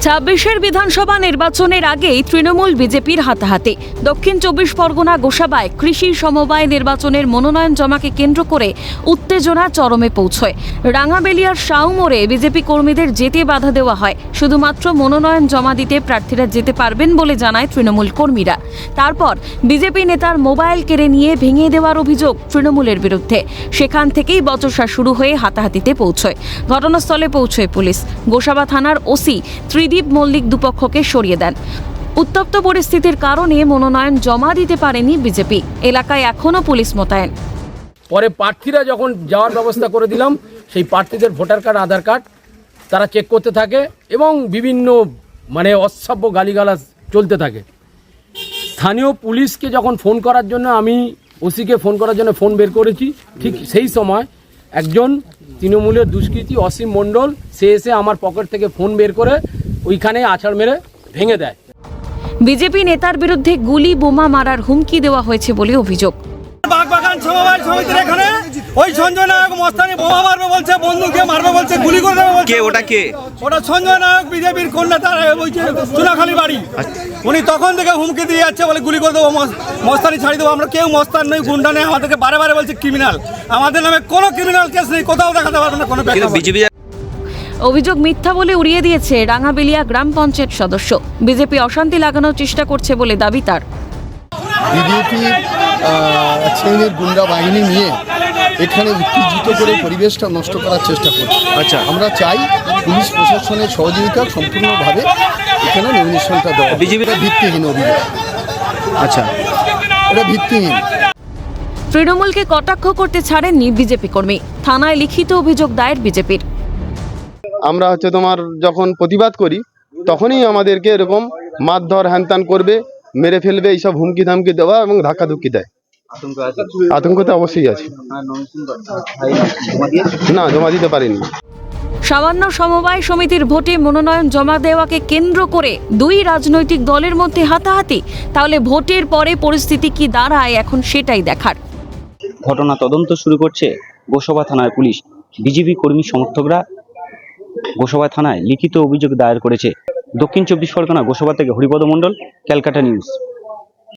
২৬-এর বিধানসভা নির্বাচনের আগেই তৃণমূল বিজেপির হাতাহাতি। দক্ষিণ ২৪ পরগনা গোসাবায় কৃষি সমবায় নির্বাচনের মনোনয়ন জমাকে কেন্দ্র করে উত্তেজনা চরমে পৌঁছয়। রাঙাবেলিয়ার শাউমোড়ে বিজেপি কর্মীদের যেতে বাধা দেওয়া হয়। শুধুমাত্র মনোনয়ন জমা দিতে প্রার্থীরা যেতে পারবেন বলে জানায় তৃণমূল কর্মীরা। তারপর বিজেপি নেতার মোবাইল কেড়ে নিয়ে ভেঙে দেওয়ার অভিযোগ তৃণমূলের বিরুদ্ধে। সেখান থেকেই বচসা শুরু হয়ে হাতাহাতিতে পৌঁছয়। ঘটনাস্থলে পৌঁছয় পুলিশ। গোসাবা থানার ওসি ত্রিদীপ মল্লিক দুপক্ষকে সরিয়ে দেন। উত্তপ্ত পরিস্থিতির কারণে মনোনয়ন জমা দিতে পারেনি বিজেপি। এলাকায় এখনও পুলিশ মোতায়েন। পরে প্রার্থীরা যখন যাওয়ার ব্যবস্থা করে দিলাম, সেই প্রার্থীদের ভোটার কার্ড, আধার কার্ড তারা চেক করতে থাকে এবং বিভিন্ন অসভ্য গালিগালাজ চলতে থাকে। স্থানীয় পুলিশকে যখন ফোন করার জন্য আমি ওসিকে ফোন করার জন্য ফোন বের করেছি, ঠিক সেই সময় একজন তৃণমূলের দুষ্কৃতী অসীম মণ্ডল সে এসে আমার পকেট থেকে ফোন বের করে ওইখানে আছাড় মেরে ভেঙে দেয়। বিজেপি নেতার বিরুদ্ধে গুলি বোমা মারার হুমকি দেওয়া হয়েছে বলে অভিযোগ। বাগবাগান সমবায় সমিতির এখানে ওই সঞ্জয় নায়ক মস্তানি বোমা মারবে বলছে, বন্দুকে মারবে বলছে, গুলি করে দেবে বলছে। কে ওটা? কে ওটা? সঞ্জয় নায়ক, বিজেপির কন্যা, তার বলছে চুনাখালি বাড়ি। উনি তখন থেকে হুমকি দিয়ে যাচ্ছে, বলে গুলি করে দেবো, মস্তানি ছাড়ি দেবো। আমরা কেউ মস্তান নই, গুন্ডা নেই, আমাদেরকে বারে বারে বলছে ক্রিমিনাল। আমাদের নামে কোনো ক্রিমিনাল কেস নেই, কোথাও দেখাতে পারবে না কোনো বিজেপি। অভিযোগ মিথ্যা বলে উড়িয়ে দিয়েছে রাঙাবেলিয়া গ্রাম পঞ্চায়েত সদস্য। বিজেপি অশান্তি লাগানোর চেষ্টা করছে বলে দাবি তার। বিজেপি শ্রেণীর গুন্ডা বাহিনী নিয়ে এখানে উত্তেজিত করে পরিবেশটা নষ্ট করার চেষ্টা করছে। আচ্ছা, আমরা চাই পুলিশ প্রশাসনের সহযোগিতা সম্পূর্ণভাবে এখানে নমিনেশনটা দেওয়া। বিজেপির ভিত্তিহীন অভিযোগ। আচ্ছা, এটা ভিত্তিহীন। তৃণমূলকে কটাক্ষ করতে ছাড়েননি বিজেপি কর্মী। থানায় লিখিত অভিযোগ দায়ের বিজেপির। আমরা তোমার যখন প্রতিবাদ করি তখনই আমাদেরকে এরকম মারধর হ্যানত্যান করবে, মেরে ফেলবে, এইসব হুমকি ধামকি দেওয়া এবং ধাক্কাধুক্কি দেয়। আতঙ্ক তো অবশ্যই আছে। না, জমা দিতে পারিনি। সামান্য সমবায় সমিতির ভোটে মনোনয়ন জমা দেওয়াকে কেন্দ্র করে দুই রাজনৈতিক দলের মধ্যে হাতাহাতি। তাহলে ভোটের পরে পরিস্থিতি কি দাঁড়ায় এখন সেটাই দেখার। ঘটনা তদন্ত শুরু করছে গোসাবা থানার পুলিশ। বিজেপি কর্মী সমর্থকরা গোসাবা থানায় লিখিত অভিযোগ দায়ের করেছে। দক্ষিণ ২৪ পরগনা গোসাবা থেকে হরিপদ মণ্ডল, ক্যালকাটা নিউজ।